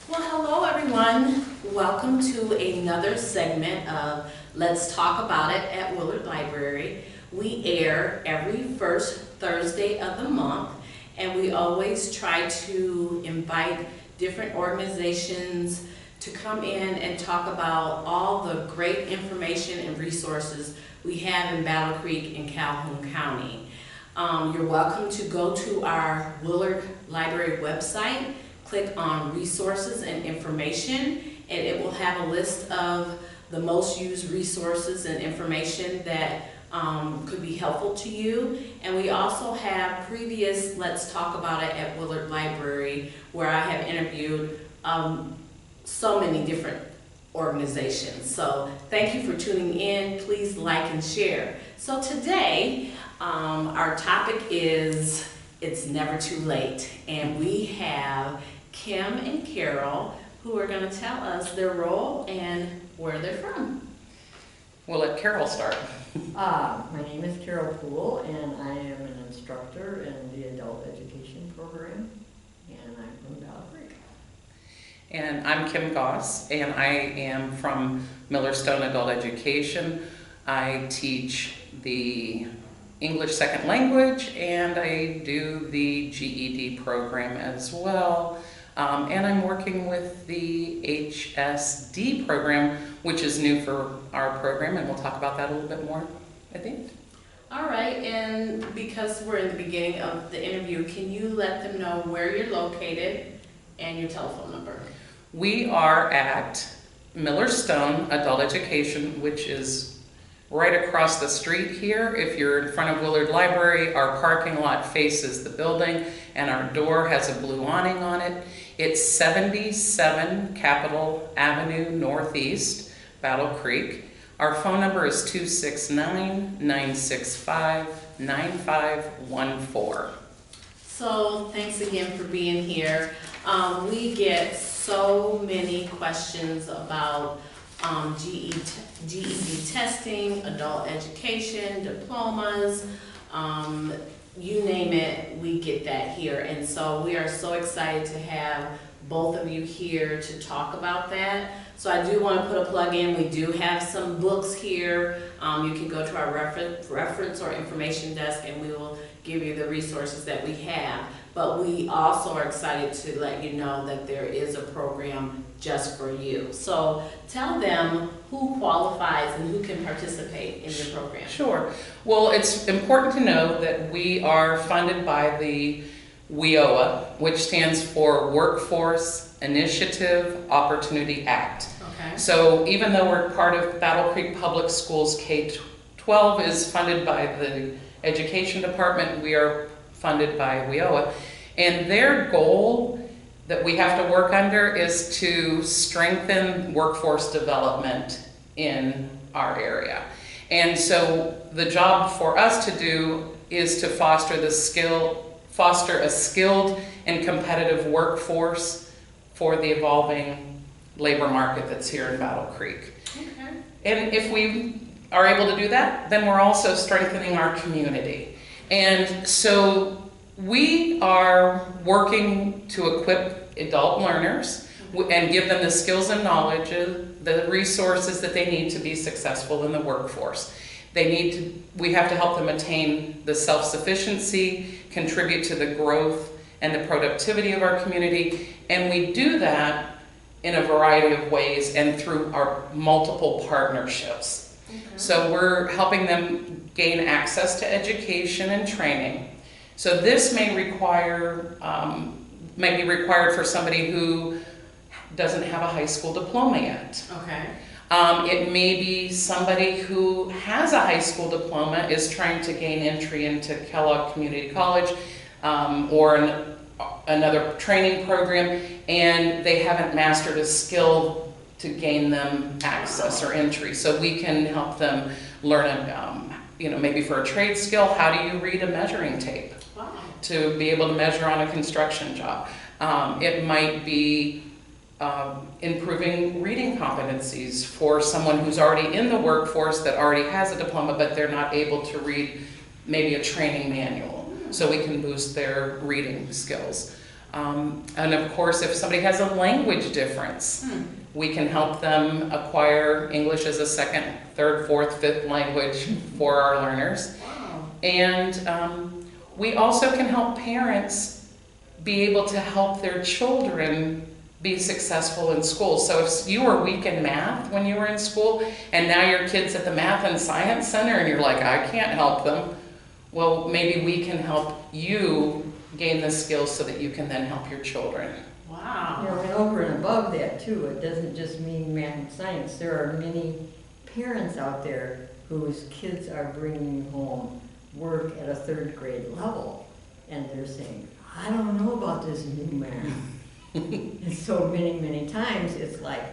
Well, hello everyone. Welcome to another segment of Let's Talk About It at Willard Library. We air every first Thursday of the month, and we always try to invite different organizations to come in and talk about all the great information and resources we have in Battle Creek and Calhoun County. You're welcome to go to our Willard Library website, click on resources and information, and it will have a list of the most used resources and information that could be helpful to you. And we also have previous Let's Talk About It at Willard Library, where I have interviewed so many different organizations. So thank you for tuning in. Please like and share. So today, our topic is It's Never Too Late, and we have Kim and Carol, who are going to tell us their role and where they're from. We'll let Carol start. My name is Carol Poole, and I am an instructor in the adult education program, and I'm from Battle Creek. And I'm Kim Goss, and I am from Millerstone Adult Education. I teach the English second language, and I do the GED program as well. And I'm working with the HSD program, which is new for our program, and we'll talk about that a little bit more at the end. All right, and because we're in the beginning of the interview, can you let them know where you're located and your telephone number? We are at Millerstone Adult Education, which is right across the street here. If you're in front of Willard Library, our parking lot faces the building, and our door has a blue awning on it. It's 77 Capital Avenue Northeast, Battle Creek. Our phone number is 269-965-9514. So thanks again for being here. We get so many questions about GED testing, adult education, diplomas, you name it, we get that here. And so we are so excited to have both of you here to talk about that. So I do want to put a plug in. We do have some books here. You can go to our reference or information desk, and we will give you the resources that we have. But we also are excited to let you know that there is a program just for you. So tell them who qualifies and who can participate in your program. Sure. Well, it's important to know that we are funded by the WIOA, which stands for Workforce Initiative Opportunity Act. Okay. So even though we're part of Battle Creek Public Schools, K-12 is funded by the Education Department, we are funded by WIOA. And their goal that we have to work under is to strengthen workforce development in our area. And so the job for us to do is to foster a skilled and competitive workforce for the evolving labor market that's here in Battle Creek. Okay. And if we are able to do that, then we're also strengthening our community. And so we are working to equip adult learners and give them the skills and knowledge, the resources that they need to be successful in the workforce. We have to help them attain the self-sufficiency, contribute to the growth and the productivity of our community, and we do that in a variety of ways and through our multiple partnerships. Okay. So we're helping them gain access to education and training. So this may be required for somebody who doesn't have a high school diploma yet. Okay. It may be somebody who has a high school diploma, is trying to gain entry into Kellogg Community College or another training program, and they haven't mastered a skill to gain them access or entry. So we can help them learn, maybe for a trade skill, how do you read a measuring tape? Wow. To be able to measure on a construction job. It might be improving reading competencies for someone who's already in the workforce that already has a diploma, but they're not able to read maybe a training manual. So we can boost their reading skills. And of course, if somebody has a language difference, we can help them acquire English as a second, third, fourth, fifth language for our learners. Wow. And we also can help parents be able to help their children be successful in school. So if you were weak in math when you were in school, and now your kid's at the Math and Science Center, and you're like, I can't help them, well, maybe we can help you gain the skills so that you can then help your children. Wow. You know, and over and above that too, it doesn't just mean math and science. There are many parents out there whose kids are bringing home work at a third grade level, and they're saying, I don't know about this new math. And so many times it's like,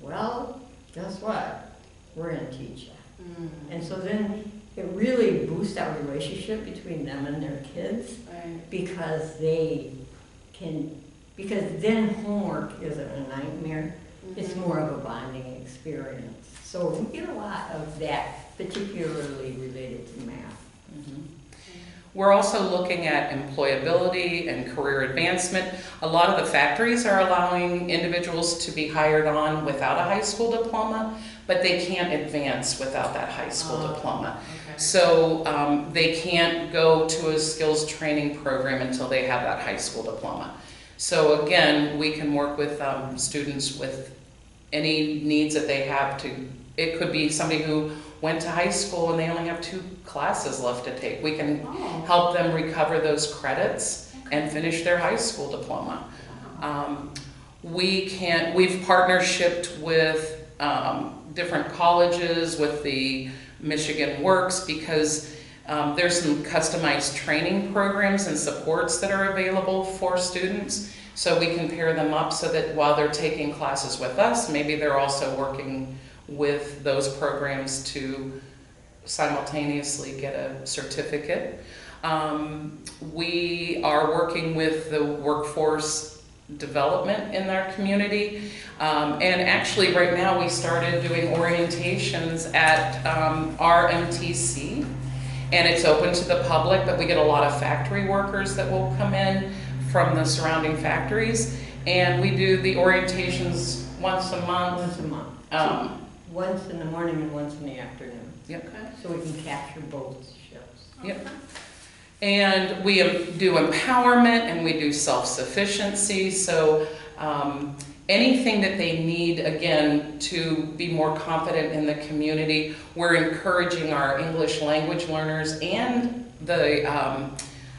well, guess what? We're gonna teach you. And so then it really boosts our relationship between them and their kids, Right. because they can, because then homework isn't a nightmare. It's more of a bonding experience. So we get a lot of that, particularly related to math. We're also looking at employability and career advancement. A lot of the factories are allowing individuals to be hired on without a high school diploma, but they can't advance without that high school diploma. Okay. So they can't go to a skills training program until they have that high school diploma. So again, we can work with students with any needs that they have to. It could be somebody who went to high school and they only have 2 classes left to take. We can help them recover those credits and finish their high school diploma. We've partnershiped with different colleges, with the Michigan Works, because there's some customized training programs and supports that are available for students. So we can pair them up so that while they're taking classes with us, maybe they're also working with those programs to simultaneously get a certificate. We are working with the workforce development in our community. And actually right now we started doing orientations at our MTC, and it's open to the public, but we get a lot of factory workers that will come in from the surrounding factories, and we do the orientations once a month. Once a month. Once in the morning and once in the afternoon. Yep. Okay. So we can capture both shifts. Yep. And we do empowerment and we do self-sufficiency. So anything that they need, again, to be more confident in the community, we're encouraging our English language learners and the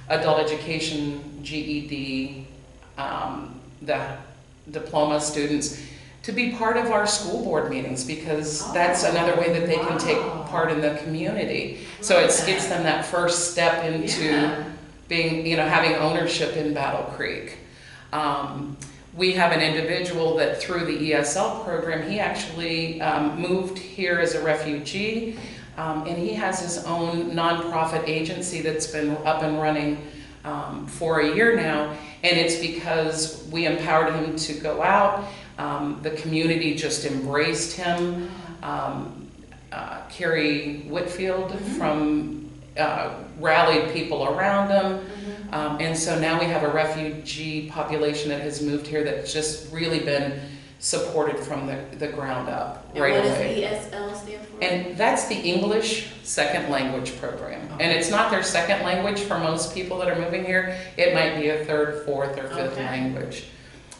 adult education GED, the diploma students, to be part of our school board meetings, because that's another way that they can take part in the community. So it gives them that first step into being, having ownership in Battle Creek. We have an individual that through the ESL program, he actually moved here as a refugee, and he has his own nonprofit agency that's been up and running for a year now, and it's because we empowered him to go out. The community just embraced him. Carrie Whitfield from rallied people around him. And so now we have a refugee population that has moved here that's just really been supported from the ground up right away. And what does ESL stand for? And that's the English Second Language Program. And it's not their second language for most people that are moving here. It might be a third, fourth, or fifth language.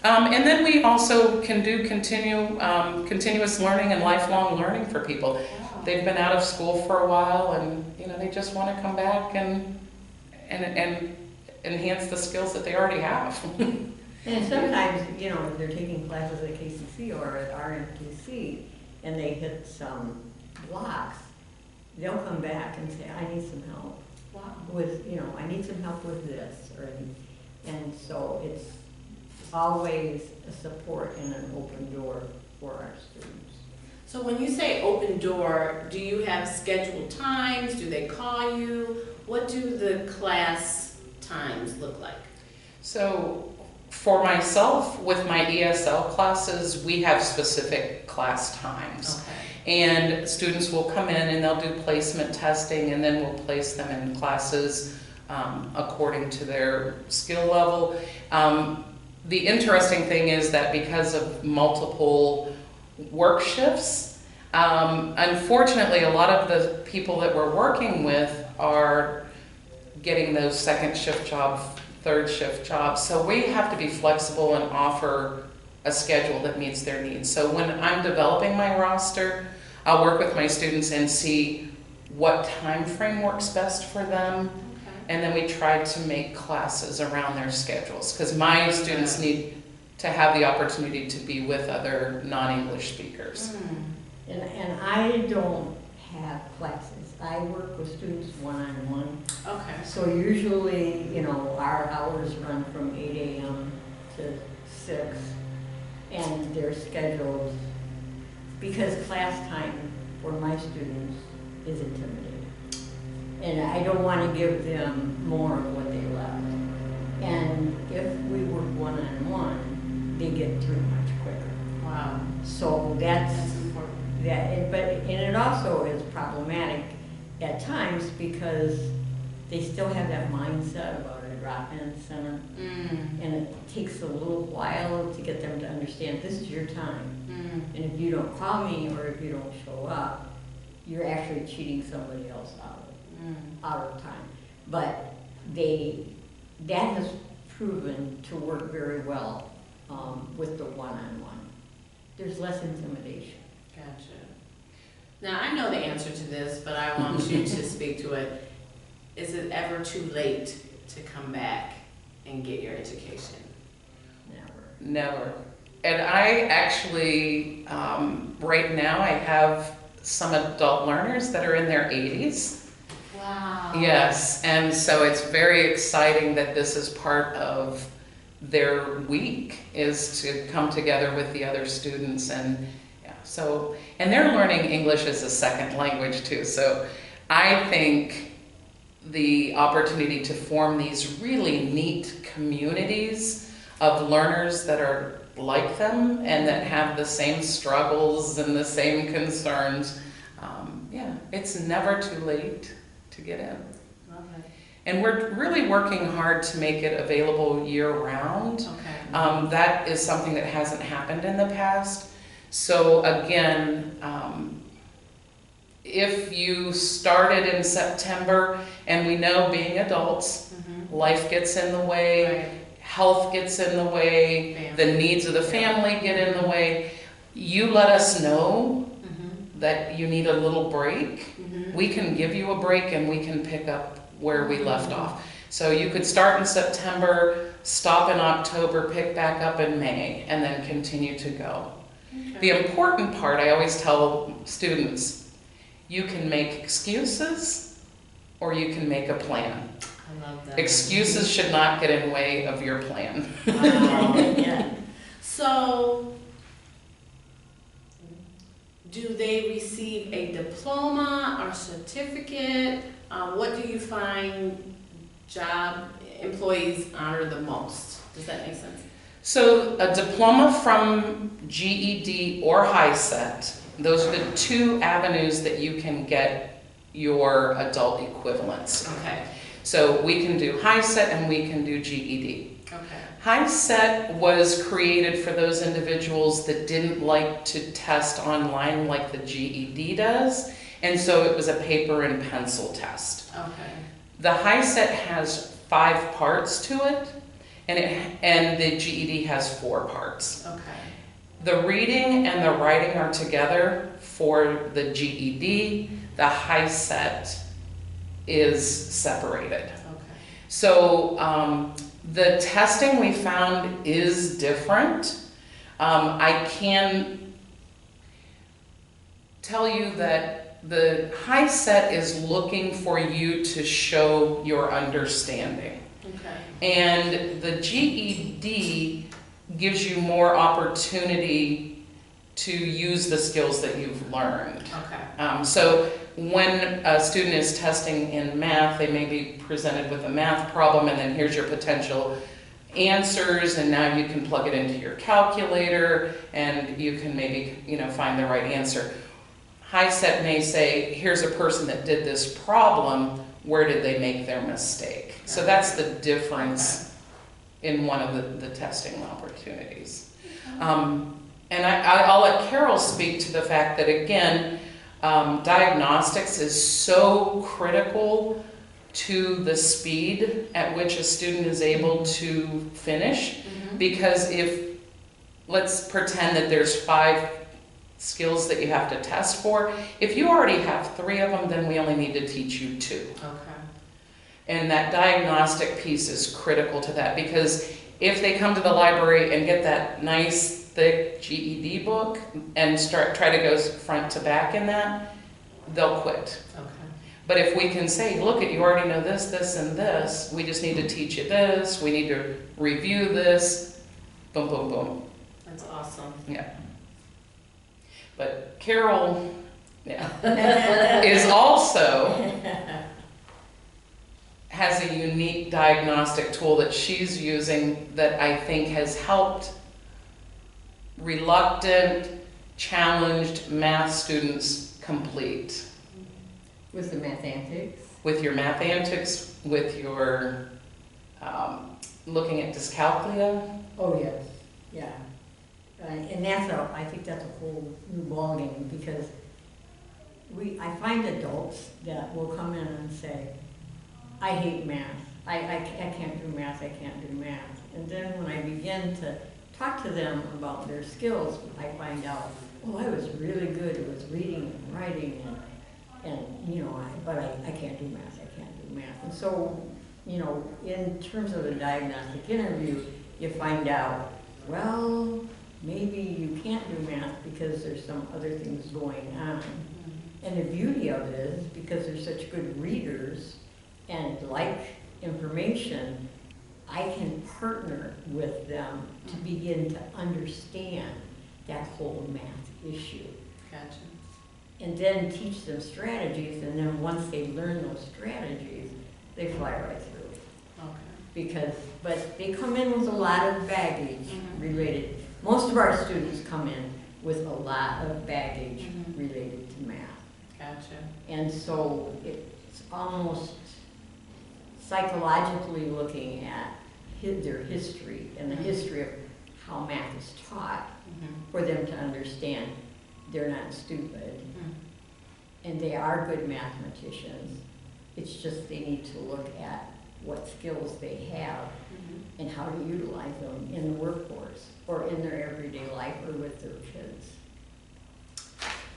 And then we also can do continuous learning and lifelong learning for people. Wow. They've been out of school for a while, and they just want to come back and enhance the skills that they already have. And sometimes, if they're taking classes at KCC or at RMTC and they hit some blocks, they'll come back and say, I need some help. Wow. With, I need some help with this. And so it's always a support and an open door for our students. So when you say open door, do you have scheduled times? Do they call you? What do the class times look like? So for myself, with my ESL classes, we have specific class times. Okay. And students will come in and they'll do placement testing, and then we'll place them in classes according to their skill level. The interesting thing is that because of multiple work shifts, unfortunately, a lot of the people that we're working with are getting those second shift jobs, third shift jobs. So we have to be flexible and offer a schedule that meets their needs. So when I'm developing my roster, I'll work with my students and see what time frame works best for them. And then we try to make classes around their schedules, because my students need to have the opportunity to be with other non-English speakers. And I don't have classes. I work with students one-on-one. Okay. So usually, you know, our hours run from 8 a.m. to 6, and they're scheduled because class time for my students is intimidating. And I don't want to give them more of what they left. And if we work one-on-one, they get through much quicker. Wow. So that's important. that. And it also is problematic at times because they still have that mindset about a drop-in center. And it takes a little while to get them to understand this is your time. And if you don't call me or if you don't show up, you're actually cheating somebody else out of time. But that has proven to work very well with the one-on-one. There's less intimidation. Gotcha. Now, I know the answer to this, but I want you to speak to it. Is it ever too late to come back and get your education? Never. And I actually, right now, I have some adult learners that are in their 80s. Wow. Yes, and so it's very exciting that this is part of their week, is to come together with the other students. And and they're learning English as a second language too. So I think the opportunity to form these really neat communities of learners that are like them and that have the same struggles and the same concerns, it's never too late to get in. Love it. And we're really working hard to make it available year-round. Okay. That is something that hasn't happened in the past. So again, if you started in September, and we know being adults, life gets in the way, health gets in the way, the needs of the family get in the way, you let us know that you need a little break. We can give you a break and we can pick up where we left off. So you could start in September, stop in October, pick back up in May, and then continue to go. Okay. The important part, I always tell students, you can make excuses or you can make a plan. I love that. Excuses should not get in the way of your plan. Yeah. So, do they receive a diploma or certificate? What do you find job employees honor the most? Does that make sense? So a diploma from GED or HiSET, those are the two avenues that you can get your adult equivalents. Okay. So we can do HiSET and we can do GED. Okay. HiSET was created for those individuals that didn't like to test online like the GED does, and so it was a paper and pencil test. Okay. The HiSET has 5 parts to it, and the GED has 4 parts. Okay. The reading and the writing are together for the GED. The HiSET is separated. Okay. So the testing we found is different. I can tell you that the HiSET is looking for you to show your understanding. Okay. And the GED gives you more opportunity to use the skills that you've learned. Okay. So when a student is testing in math, they may be presented with a math problem, and then here's your potential answers, and now you can plug it into your calculator, and you can maybe find the right answer. HiSET may say, here's a person that did this problem, where did they make their mistake. So that's the difference in one of the testing opportunities. And I'll let Carol speak to the fact that, again, diagnostics is so critical to the speed at which a student is able to finish. Because let's pretend that there's 5 skills that you have to test for. If you already have 3 of them, then we only need to teach you 2. Okay. And that diagnostic piece is critical to that, because if they come to the library and get that nice thick GED book and try to go front to back in that, they'll quit. Okay. But if we can say, look, you already know this, this, and this, we just need to teach you this, we need to review this, boom, boom, boom. That's awesome. Yeah. But Carol, is also, has a unique diagnostic tool that she's using that I think has helped reluctant, challenged math students complete. With the math antics? With your math antics, with your looking at dyscalculia. Oh, yes, yeah. And I think that's a whole new ballgame, because I find adults that will come in and say, I hate math. I can't do math, I can't do math. And then when I begin to talk to them about their skills, I find out, well, I was really good at reading and writing, and but I can't do math, I can't do math. And so, in terms of the diagnostic interview, you find out, well, maybe you can't do math because there's some other things going on. And the beauty of it is, because they're such good readers and like information, I can partner with them to begin to understand that whole math issue. Gotcha. And then teach them strategies, and then once they learn those strategies, they fly right through. Okay. But they come in with a lot of baggage related. Most of our students come in with a lot of baggage related to math. Gotcha. And so it's almost psychologically looking at their history and the history of how math is taught for them to understand they're not stupid and they are good mathematicians. It's just they need to look at what skills they have and how to utilize them in the workforce or in their everyday life or with their kids.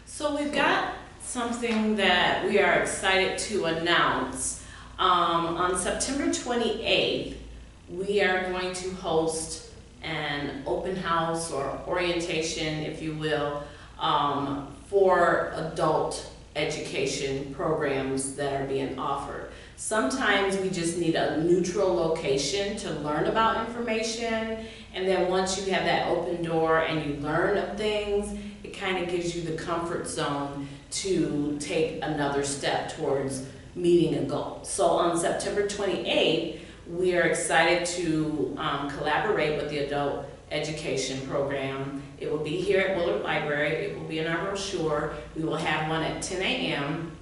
So we've got something that we are excited to announce. On September 28th, we are going to host an open house or orientation, if you will, for adult education programs that are being offered. Sometimes we just need a neutral location to learn about information, and then once you have that open door and you learn of things, it kind of gives you the comfort zone to take another step towards meeting a goal. So on September 28th, we are excited to collaborate with the adult education program. It will be here at Willard Library. It will be in our brochure. We will have one at 10 a.m.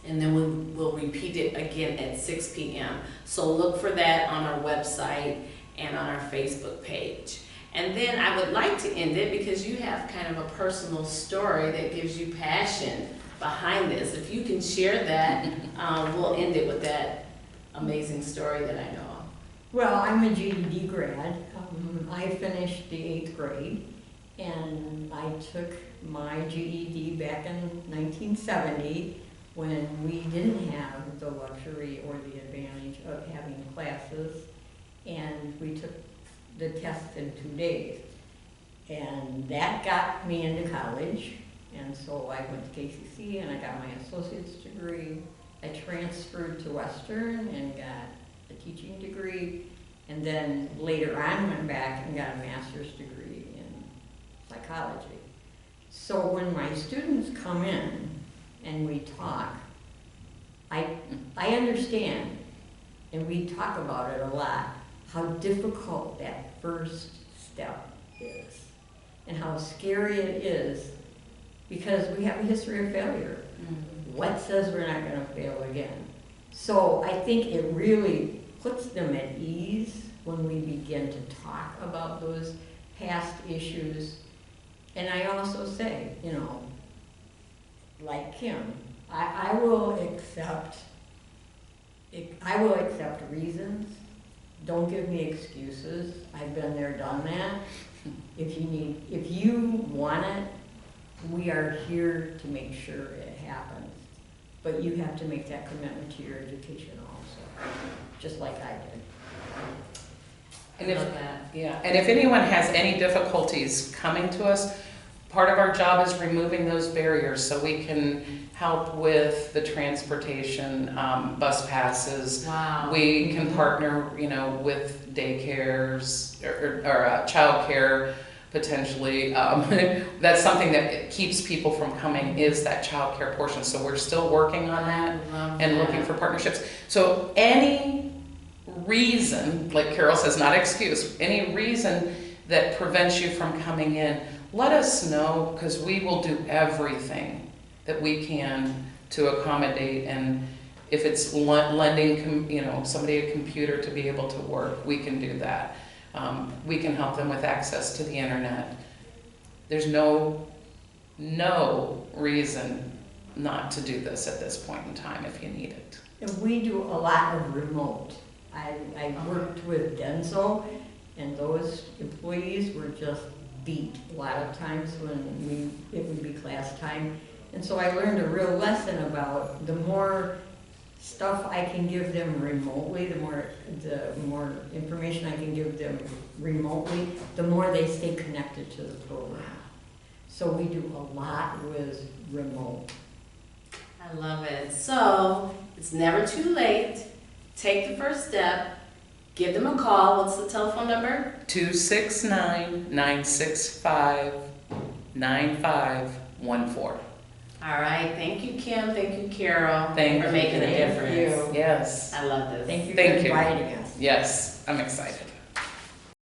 and then we'll repeat it again at 6 p.m. So look for that on our website and on our Facebook page. And then I would like to end it because you have kind of a personal story that gives you passion behind this. If you can share that, we'll end it with that amazing story that I know of. Well, I'm a GED grad. I finished the 8th grade, and I took my GED back in 1970 when we didn't have the luxury or the advantage of having classes, and we took the test in 2 days. And that got me into college, and so I went to KCC and I got my associate's degree. I transferred to Western and got a teaching degree, and then later on went back and got a master's degree in psychology. So when my students come in and we talk, I understand, and we talk about it a lot, how difficult that first step is and how scary it is because we have a history of failure. What says we're not going to fail again? So I think it really puts them at ease when we begin to talk about those past issues. And I also say, you know, like Kim, I will accept reasons. Don't give me excuses. I've been there, done that. If you want it, we are here to make sure it happens. But you have to make that commitment to your education also, just like I did. And I love that. and if anyone has any difficulties coming to us, part of our job is removing those barriers so we can help with the transportation, bus passes. Wow. We can partner, you know, with daycares or childcare potentially. That's something that keeps people from coming, is that childcare portion. So we're still working on that and looking for partnerships. So any reason, like Carol says, not excuse, any reason that prevents you from coming in, let us know, because we will do everything that we can to accommodate. And if it's lending, you know, somebody a computer to be able to work, we can do that. We can help them with access to the internet. There's no reason not to do this at this point in time if you need it. And we do a lot of remote. I worked with Denso, and those employees were just beat a lot of times when it would be class time. And so I learned a real lesson about the more stuff I can give them remotely, the more information I can give them remotely, the more they stay connected to the program. So we do a lot with remote. I love it. So it's never too late. Take the first step. Give them a call. What's the telephone number? 269-965-9514. All right. Thank you, Kim. Thank you, Carol. Thank for you. making a Thank difference. you. Yes. I love this. Thank you Thank for you. inviting us. Yes, I'm excited.